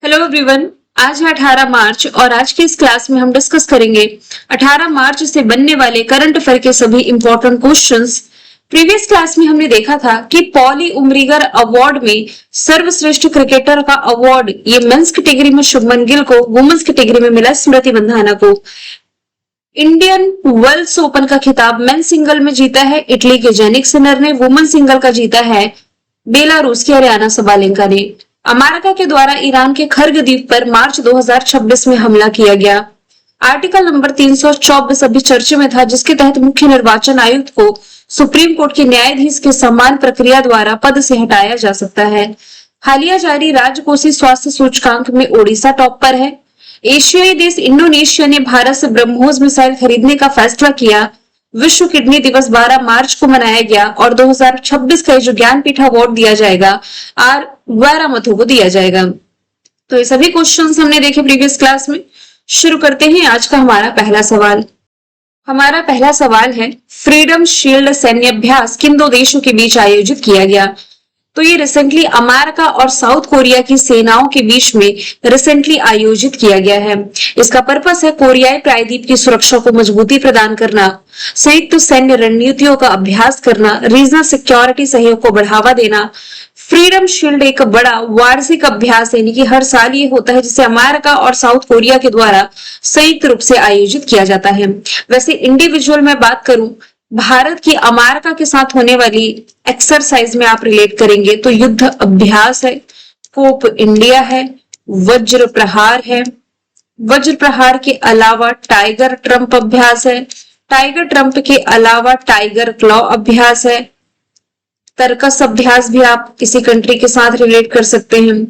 Hello everyone. आज है 18 मार्च और आज की इस क्लास में हम डिस्कस करेंगे 18 मार्च से बनने वाले करंट अफेयर के सभी इंपॉर्टेंट क्वेश्चंस। प्रीवियस क्लास में हमने देखा था कि पॉली उमरीगर अवार्ड में सर्वश्रेष्ठ क्रिकेटर का अवार्ड ये मेंस कैटेगरी में शुभमन गिल को, वुमेन्स कैटेगरी में मिला स्मृति मंधाना को। इंडियन वेल्स ओपन का खिताब मेन सिंगल में जीता है इटली के जेनिक सिनर ने, वुमेन सिंगल का जीता है बेलारूस की अरियाना सबालेंका ने। अमेरिका के द्वारा ईरान के खर्ग द्वीप पर मार्च 2026 में हमला किया गया। आर्टिकल नंबर 324 अभी चर्चा में था, जिसके तहत मुख्य निर्वाचन आयुक्त को सुप्रीम कोर्ट के न्यायाधीश के समान प्रक्रिया द्वारा पद से हटाया जा सकता है। हालिया जारी राजकोषीय स्वास्थ्य सूचकांक में ओडिशा टॉप पर है। एशियाई देश इंडोनेशिया ने भारत से ब्रह्मोस मिसाइल खरीदने का फैसला किया। विश्व किडनी दिवस 12 मार्च को मनाया गया और 2026 का जो ज्ञानपीठ अवार्ड दिया जाएगा आर वारामथु को दिया जाएगा। तो ये सभी क्वेश्चंस हमने देखे प्रीवियस क्लास में। शुरू करते हैं आज का हमारा पहला सवाल। हमारा पहला सवाल है, फ्रीडम शील्ड सैन्य अभ्यास किन दो देशों के बीच आयोजित किया गया? तो ये रिसेंटली अमेरिका और साउथ कोरिया की सेनाओं के बीच में रिसेंटली आयोजित किया गया है। इसका पर्पस है कोरियाई प्रायद्वीप की सुरक्षा को मजबूती प्रदान करना, संयुक्त सैन्य रणनीतियों का अभ्यास करना, रीजनल सिक्योरिटी सहयोग को बढ़ावा देना। फ्रीडम शील्ड एक बड़ा वार्षिक अभ्यास यानी कि हर साल ये होता है, जिसे अमेरिका और साउथ कोरिया के द्वारा संयुक्त रूप से आयोजित किया जाता है। वैसे इंडिविजुअल में बात करूं, भारत की अमेरिका के साथ होने वाली एक्सरसाइज में आप रिलेट करेंगे तो युद्ध अभ्यास है, कोप इंडिया है, वज्र प्रहार है। वज्र प्रहार के अलावा टाइगर ट्रंप अभ्यास है, टाइगर ट्रंप के अलावा टाइगर क्लॉ अभ्यास है। तर्कस अभ्यास भी आप किसी कंट्री के साथ रिलेट कर सकते हैं।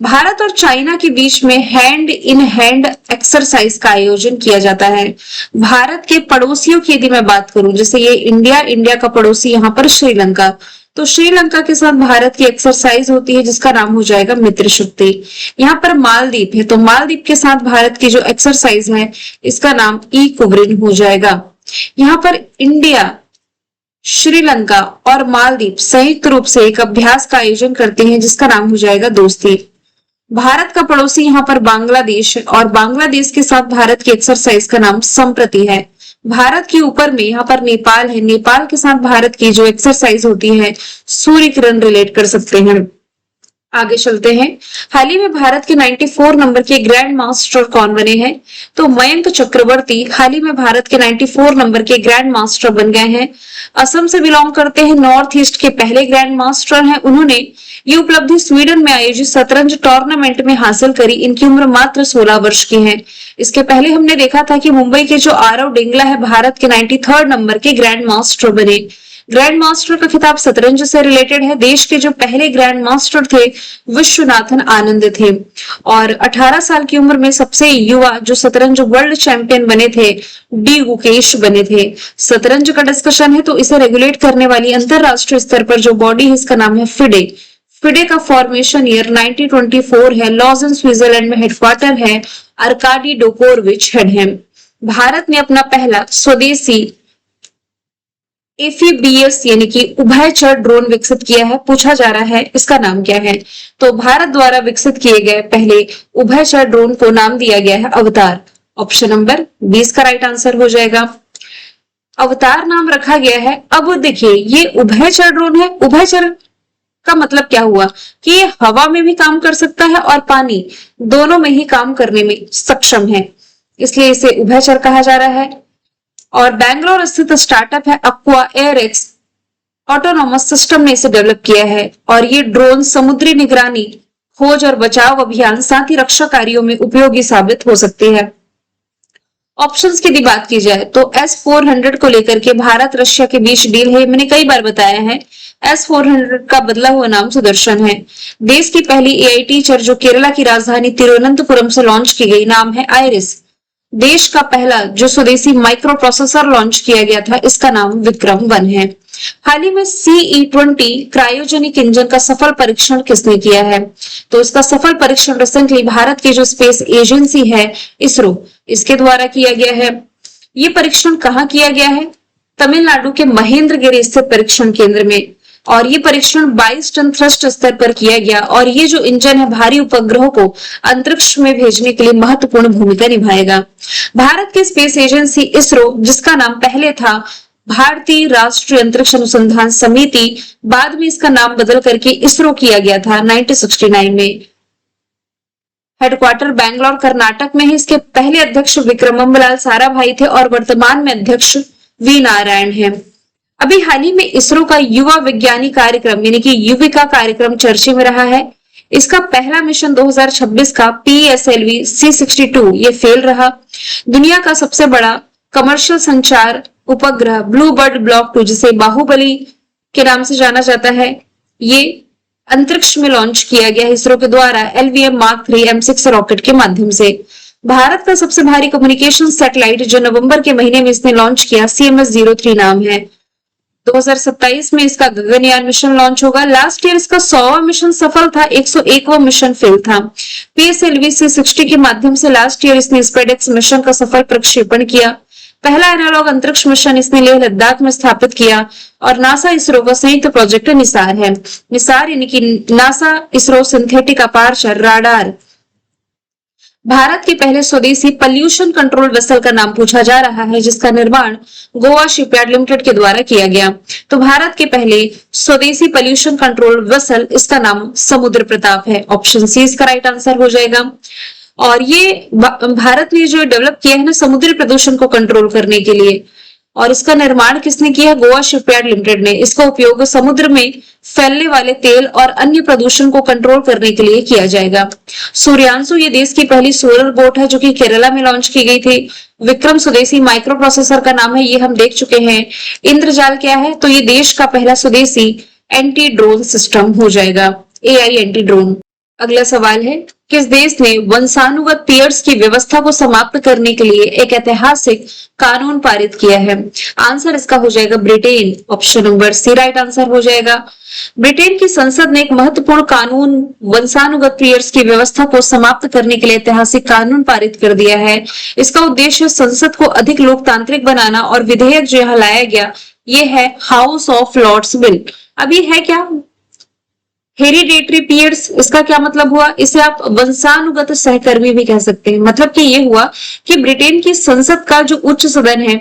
भारत और चाइना के बीच में हैंड इन हैंड एक्सरसाइज का आयोजन किया जाता है। भारत के पड़ोसियों की यदि मैं बात करूं, जैसे ये इंडिया का पड़ोसी यहाँ पर श्रीलंका, तो श्रीलंका के साथ भारत की एक्सरसाइज होती है जिसका नाम हो जाएगा मित्र शक्ति। यहाँ पर मालदीप है, तो मालदीप के साथ भारत की जो एक्सरसाइज है इसका नाम इकुवरिन हो जाएगा। यहाँ पर इंडिया, श्रीलंका और मालदीप संयुक्त रूप से एक अभ्यास का आयोजन करते हैं जिसका नाम हो जाएगा दोस्ती। भारत का पड़ोसी यहाँ पर बांग्लादेश और बांग्लादेश के साथ भारत की एक्सरसाइज का नाम संप्रति है। भारत के ऊपर में यहाँ पर नेपाल है, नेपाल के साथ भारत की जो एक्सरसाइज होती है सूर्य किरण रिलेट कर सकते हैं। आगे चलते हैं। हाल ही में भारत के 94 नंबर के ग्रैंड मास्टर कौन बने हैं? तो मयंक चक्रवर्ती हाल ही में भारत के 94 नंबर के ग्रैंड मास्टर बन गए हैं। असम से बिलोंग करते हैं, नॉर्थ ईस्ट के पहले ग्रैंड मास्टर हैं। उन्होंने ये उपलब्धि स्वीडन में आयोजित शतरंज टूर्नामेंट में हासिल करी। इनकी उम्र मात्र 16 वर्ष की है। इसके पहले हमने देखा था कि मुंबई के जो आरव डिंगला है भारत के 93 नंबर के ग्रैंड मास्टर बने। ग्रैंड मास्टर का खिताब शतरंज से रिलेटेड है। देश के जो पहले ग्रैंड मास्टर थे विश्वनाथन आनंद थे और 18 साल की उम्र में सबसे युवा जो शतरंज वर्ल्ड चैंपियन बने थे डी गुकेश बने थे। शतरंज का डिस्कशन है तो इसे रेगुलेट करने वाली अंतरराष्ट्रीय स्तर पर जो बॉडी है इसका नाम है फिडे। फिडे का फॉर्मेशन ईयर 1924 है। लॉजन स्विट्जरलैंड में हेडक्वार्टर है। अर्काडी डोकोरविच हेड है। भारत ने अपना पहला स्वदेशी एफीबीएस यानी कि उभयचर ड्रोन विकसित किया है। पूछा जा रहा है इसका नाम क्या है? तो भारत द्वारा विकसित किए गए पहले उभयचर ड्रोन को नाम दिया गया है अवतार। ऑप्शन नंबर 20 का राइट आंसर हो जाएगा। अवतार नाम रखा गया है। अब देखिए ये उभयचर ड्रोन है। उभयचर का मतलब क्या हुआ कि ये हवा में भी काम कर सकता है और पानी दोनों में ही काम करने में सक्षम है, इसलिए इसे उभयचर कहा जा रहा है। और बैंगलोर स्थित स्टार्टअप है अक्वा एयरएक्स ऑटोनॉमस सिस्टम ने इसे डेवलप किया है और ये ड्रोन समुद्री निगरानी, खोज और बचाव अभियान साथ ही रक्षा कार्यों में उपयोगी साबित हो सकती है। ऑप्शंस की बात की जाए तो S-400 को लेकर के भारत रशिया के बीच डील है। मैंने कई बार बताया है S-400 का बदला हुआ नाम सुदर्शन है। देश की पहली AI टीचर जो केरला की राजधानी तिरुवनंतपुरम से लॉन्च की गई नाम है आयरिस। देश का पहला जो स्वदेशी माइक्रो प्रोसेसर लॉन्च किया गया था इसका नाम विक्रम-1 है। हाल ही में CE-20 क्रायोजेनिक इंजन का सफल परीक्षण किसने किया है? तो इसका सफल परीक्षण रिसेंटली भारत की जो स्पेस एजेंसी है इसरो, इसके द्वारा किया गया है। ये परीक्षण कहाँ किया गया है? तमिलनाडु के महेंद्रगिरी स्थित परीक्षण केंद्र में। और ये परीक्षण 22 टन थ्रस्ट स्तर पर किया गया और ये जो इंजन है भारी उपग्रहों को अंतरिक्ष में भेजने के लिए महत्वपूर्ण भूमिका निभाएगा। भारत की स्पेस एजेंसी इसरो, जिसका नाम पहले था भारतीय राष्ट्रीय अंतरिक्ष अनुसंधान समिति, बाद में इसका नाम बदल करके इसरो किया गया था 1969 में। हेडक्वार्टर बैंगलोर कर्नाटक में है। इसके पहले अध्यक्ष विक्रमलाल साराभाई थे और वर्तमान में अध्यक्ष वी नारायण है। अभी हाल ही में इसरो का युवा विज्ञानी कार्यक्रम यानी कि युविका कार्यक्रम चर्चे में रहा है। इसका पहला मिशन 2026 का PSLV C62 ये फेल रहा। दुनिया का सबसे बड़ा कमर्शियल संचार उपग्रह ब्लू बर्ड ब्लॉक 2, जिसे बाहुबली के नाम से जाना जाता है, ये अंतरिक्ष में लॉन्च किया गया इसरो के द्वारा LVM Mark 3 M6 रॉकेट के माध्यम से। भारत का सबसे भारी कम्युनिकेशन सैटेलाइट जो नवंबर के महीने में इसने लॉन्च किया CMS-03 नाम है। 2027 में इसका गगनयान मिशन लॉन्च होगा। लास्ट ईयर इसका 100वां मिशन सफल था, 101वां मिशन फेल था। PSLV C60 के माध्यम से लास्ट ईयर इसने SpaceX मिशन का सफल प्रक्षेपण किया। पहला एनालॉग अंतरिक्ष मिशन इसने लेह लद्दाख में स्थापित किया और नासा इसरो का संयुक्त प्रोजेक्ट निसार है। निसार यानी कि NASA ISRO synthetic aperture radar. Bharat के पहले स्वदेशी पॉल्यूशन कंट्रोल वेसल का नाम पूछा जा रहा है, जिसका निर्माण गोवा शिपयार्ड लिमिटेड के द्वारा किया गया। तो भारत के पहले स्वदेशी पॉल्यूशन कंट्रोल वेसल, इसका नाम समुद्र प्रताप है। ऑप्शन सी इसका राइट आंसर हो जाएगा। और ये भारत ने जो डेवलप किया है ना समुद्री प्रदूषण को कंट्रोल करने के लिए, और इसका निर्माण किसने किया? गोवा शिपयार्ड लिमिटेड ने। इसका उपयोग समुद्र में फैलने वाले तेल और अन्य प्रदूषण को कंट्रोल करने के लिए किया जाएगा। सूर्यांशु ये देश की पहली सोलर बोट है जो कि केरला में लॉन्च की गई थी। विक्रम स्वदेशी माइक्रो प्रोसेसर का नाम है, ये हम देख चुके हैं। इंद्रजाल क्या है? तो ये देश का पहला स्वदेशी एंटी ड्रोन सिस्टम हो जाएगा, AI एंटी ड्रोन। अगला सवाल है, किस देश ने वंशानुगत पेयर्स की व्यवस्था को समाप्त करने के लिए एक ऐतिहासिक कानून पारित किया है? आंसर इसका हो जाएगा Britain. Option number C right answer हो जाएगा। ब्रिटेन की संसद ने एक महत्वपूर्ण कानून वंशानुगत पेयर्स की व्यवस्था को समाप्त करने के लिए ऐतिहासिक कानून पारित कर दिया है। इसका उद्देश्य संसद को अधिक लोकतांत्रिक बनाना और विधेयक जो यहाँ लाया गया ये है हाउस ऑफ लॉर्ड्स बिल। अभी है क्या हेरिडेटरी पीयर्स, इसका क्या मतलब हुआ? इसे आप वंशानुगत सहकर्मी भी कह सकते हैं। मतलब कि ये हुआ कि ब्रिटेन की संसद का जो उच्च सदन है,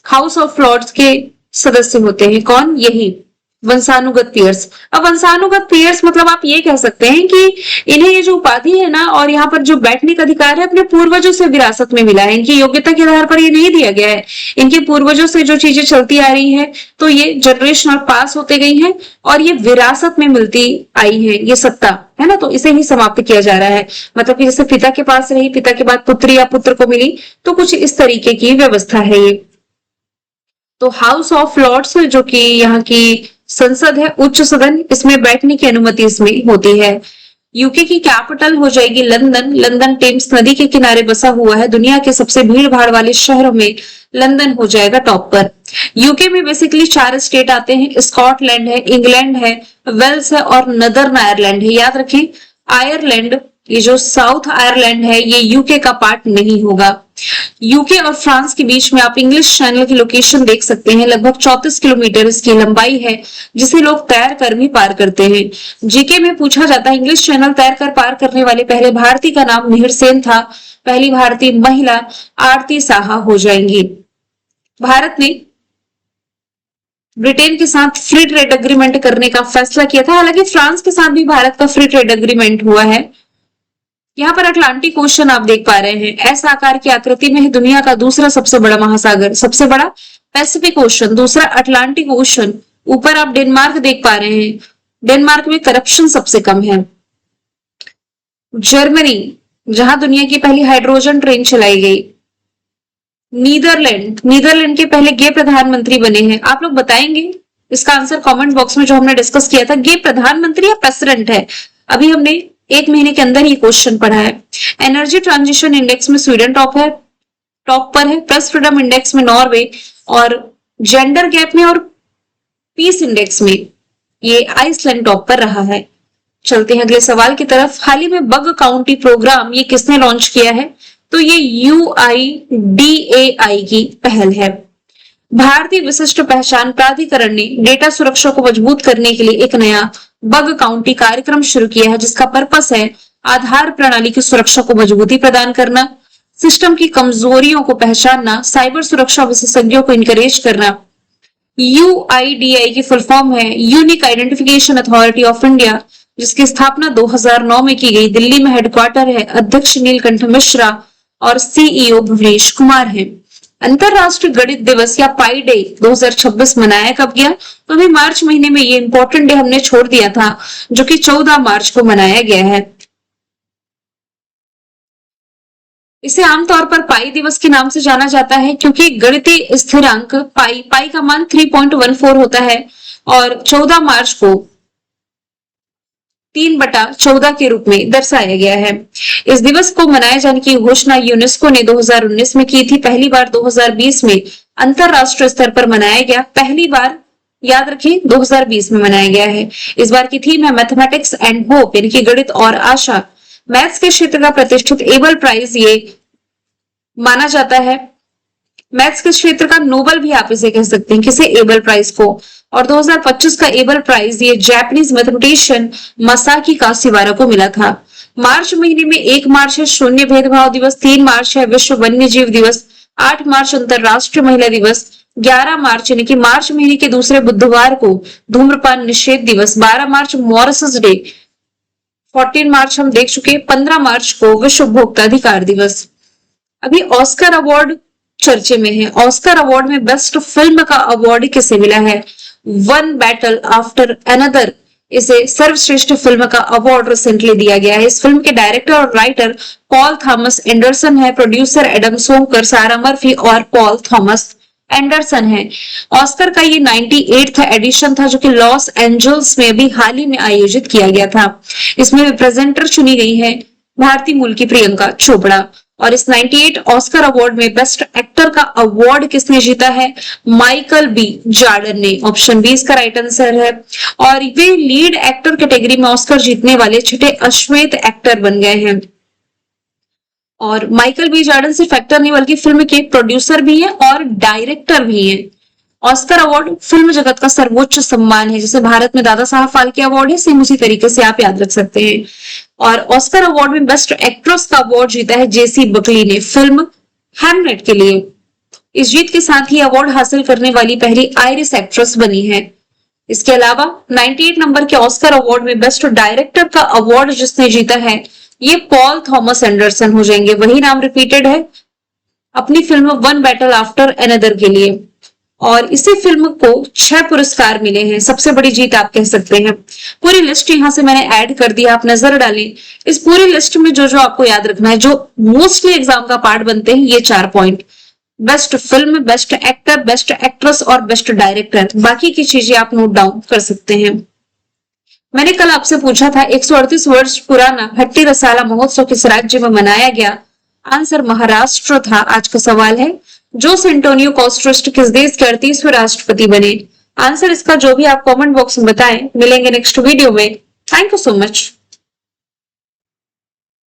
हाउस ऑफ लॉर्ड्स के सदस्य होते हैं कौन? यही वंशानुगत पीयर्स। अब वंशानुगत पीयर्स मतलब आप ये कह सकते हैं कि इन्हें ये जो उपाधि है ना और यहाँ पर जो बैठने का अधिकार है अपने पूर्वजों से विरासत में मिला है। इनकी योग्यता के आधार पर ये नहीं दिया गया है। इनके पूर्वजों से जो चीजें चलती आ रही है तो ये जनरेशनल पास होते गई हैं और ये विरासत में मिलती आई है, ये सत्ता है ना। तो इसे ही समाप्त किया जा रहा है। मतलब कि जैसे पिता के पास रही, पिता के बाद पुत्री या पुत्र को मिली, तो कुछ इस तरीके की व्यवस्था है ये। तो हाउस ऑफ लॉर्ड्स जो कि यहाँ की संसद है, उच्च सदन, इसमें बैठने की अनुमति इसमें होती है। यूके की कैपिटल हो जाएगी लंदन। लंदन टेम्स नदी के किनारे बसा हुआ है। दुनिया के सबसे भीड़ भाड़ वाले शहरों में लंदन हो जाएगा टॉप पर। यूके में बेसिकली 4 स्टेट आते हैं, स्कॉटलैंड है, इंग्लैंड है, वेल्स है और नदर्न आयरलैंड है। याद रखें आयरलैंड, ये जो साउथ आयरलैंड है ये यूके का पार्ट नहीं होगा। यूके और फ्रांस के बीच में आप इंग्लिश चैनल की लोकेशन देख सकते हैं। लगभग 34 किलोमीटर इसकी लंबाई है, जिसे लोग तैर कर भी पार करते हैं। जीके में पूछा जाता है इंग्लिश चैनल तैर कर पार करने वाले पहले भारतीय का नाम मिहिर सेन था। पहली भारतीय महिला आरती साहा हो जाएंगी। भारत ने ब्रिटेन के साथ फ्री ट्रेड एग्रीमेंट करने का फैसला किया था। हालांकि फ्रांस के साथ भी भारत का फ्री ट्रेड एग्रीमेंट हुआ है। यहाँ पर अटलांटिक ओशन आप देख पा रहे हैं, ऐसा आकार की आकृति में है। दुनिया का दूसरा सबसे बड़ा महासागर, सबसे बड़ा पैसिफिक ओशन, दूसरा अटलांटिक ओशन। ऊपर आप डेनमार्क देख पा रहे हैं, डेनमार्क में करप्शन सबसे कम है। जर्मनी, जहां दुनिया की पहली हाइड्रोजन ट्रेन चलाई गई। नीदरलैंड, नीदरलैंड के पहले गे प्रधानमंत्री बने हैं। आप लोग बताएंगे इसका आंसर कमेंट बॉक्स में, जो हमने डिस्कस किया था। गे प्रधानमंत्री या प्रेसिडेंट है? अभी हमने 1 महीने के अंदर ये क्वेश्चन पढ़ा है। एनर्जी ट्रांजिशन इंडेक्स में स्वीडन टॉप पर है। प्रेस फ्रीडम इंडेक्स में नॉर्वे, और जेंडर गैप में और पीस इंडेक्स में ये आइसलैंड टॉप पर रहा है। चलते हैं अगले सवाल की तरफ। हाल ही में बग काउंटी प्रोग्राम ये किसने लॉन्च किया है? तो ये UIDAI की पहल है। भारतीय विशिष्ट पहचान प्राधिकरण ने डेटा सुरक्षा को मजबूत करने के लिए एक नया बग काउंटी कार्यक्रम शुरू किया है, जिसका पर्पस है आधार प्रणाली की सुरक्षा को मजबूती प्रदान करना, सिस्टम की कमजोरियों को पहचानना, साइबर सुरक्षा विशेषज्ञों को इनकरेज करना। यूआईडीआई की फुल फॉर्म है unique identification authority of India, जिसकी स्थापना 2009 में की गई। दिल्ली में हेडक्वार्टर है। अध्यक्ष नीलकंठ मिश्रा और सीईओ भुवनेश कुमार हैं। अंतरराष्ट्रीय गणित दिवस या पाई डे 2026 मनाया कब गया? तो अभी मार्च महीने में ये इंपॉर्टेंट डे हमने छोड़ दिया था, जो कि 14 मार्च को मनाया गया है। इसे आमतौर पर पाई दिवस के नाम से जाना जाता है, क्योंकि गणितीय स्थिरांक पाई का मान 3.14 होता है और 14 मार्च को 3/14 के रूप में दर्शाया गया है। इस दिवस को मनाए जाने की घोषणा यूनेस्को ने 2019 में की थी। पहली बार 2020 में अंतरराष्ट्रीय स्तर पर मनाया गया। पहली बार याद रखें 2020 में मनाया गया है। इस बार की थीम है मैथमेटिक्स एंड होप, यानी कि गणित और आशा। मैथ्स के क्षेत्र का प्रतिष्ठित एबल प्राइज ये माना जाता है। मैथ्स के क्षेत्र का नोबल भी आप इसे कह सकते हैं, किसे? एबल प्राइज को। और 2025 का एबल प्राइज ये जापानीज मैथमेटिशियन मसाकी काशिवारा को मिला था। मार्च महीने में 1 मार्च है शून्य भेदभाव दिवस, 3 मार्च है विश्व वन्य जीव दिवस, 8 मार्च अंतरराष्ट्रीय महिला दिवस, 11 मार्च यानी कि मार्च महीने के दूसरे बुधवार को धूम्रपान निषेध दिवस, 12 मार्च मॉरिसस डे, 14 मार्च हम देख चुके, 15 मार्च को विश्व उपभोक्ता अधिकार दिवस। अभी ऑस्कर अवार्ड चर्चे में है। ऑस्कर अवार्ड में बेस्ट फिल्म का अवार्ड किसे मिला है? वन बैटल आफ्टर अनदर इसे सर्वश्रेष्ठ फिल्म का अवार्ड रिसेंटली दिया गया है। इस फिल्म के डायरेक्टर और राइटर पॉल थॉमस एंडरसन है। प्रोड्यूसर एडम सोमकर, सारा मर्फी और पॉल थॉमस एंडरसन है। ऑस्कर का ये 98वां एडिशन था, जो कि लॉस एंजल्स में भी हाल ही में आयोजित किया गया था। इसमें प्रेजेंटर चुनी गई है भारतीय मूल की प्रियंका चोपड़ा। और इस 98 ऑस्कर अवार्ड में बेस्ट एक्टर का अवार्ड किसने जीता है? माइकल बी जॉर्डन ने। ऑप्शन बी इसका राइट आंसर है। और वे लीड एक्टर कैटेगरी में ऑस्कर जीतने वाले छठे अश्वेत एक्टर बन गए हैं। और माइकल बी जॉर्डन सिर्फ एक्टर नहीं बल्कि फिल्म के प्रोड्यूसर भी है और डायरेक्टर भी है। ऑस्कर अवार्ड फिल्म जगत का सर्वोच्च सम्मान है। जैसे भारत में दादा साहब फाल्के अवार्ड है, सेम उसी तरीके से आप याद रख सकते हैं। और ऑस्कर अवार्ड में बेस्ट एक्ट्रेस का अवार्ड जीता है जेसी बकली ने फिल्म हैमलेट के लिए। इस जीत के साथ ही अवार्ड हासिल करने वाली पहली आयरिश एक्ट्रेस बनी है। इसके अलावा 98 नंबर के ऑस्कर अवार्ड में बेस्ट डायरेक्टर का अवार्ड जिसने जीता है ये पॉल थॉमस एंडरसन हो जाएंगे। वही नाम रिपीटेड है अपनी film one battle after another के लिए। और इसी फिल्म को 6 पुरस्कार मिले हैं। सबसे बड़ी जीत आप कह सकते हैं। पूरी लिस्ट यहां से मैंने ऐड कर दिया, आप नजर डालें। इस पूरी लिस्ट में जो जो आपको याद रखना है, जो मोस्टली एग्जाम का पार्ट बनते हैं, ये 4 point: best film, best actor, best actress और बेस्ट डायरेक्टर। बाकी की चीजें आप नोट डाउन कर सकते हैं। मैंने कल आपसे पूछा था 138 वर्ष पुराना भट्टी रसाला महोत्सव किस राज्य में मनाया गया? आंसर महाराष्ट्र था। आज का सवाल है जोस एंटोनियो कोस्टा किस देश के 38वें राष्ट्रपति बने? आंसर इसका जो भी आप कमेंट बॉक्स में बताएं। मिलेंगे नेक्स्ट वीडियो में। Thank you so much.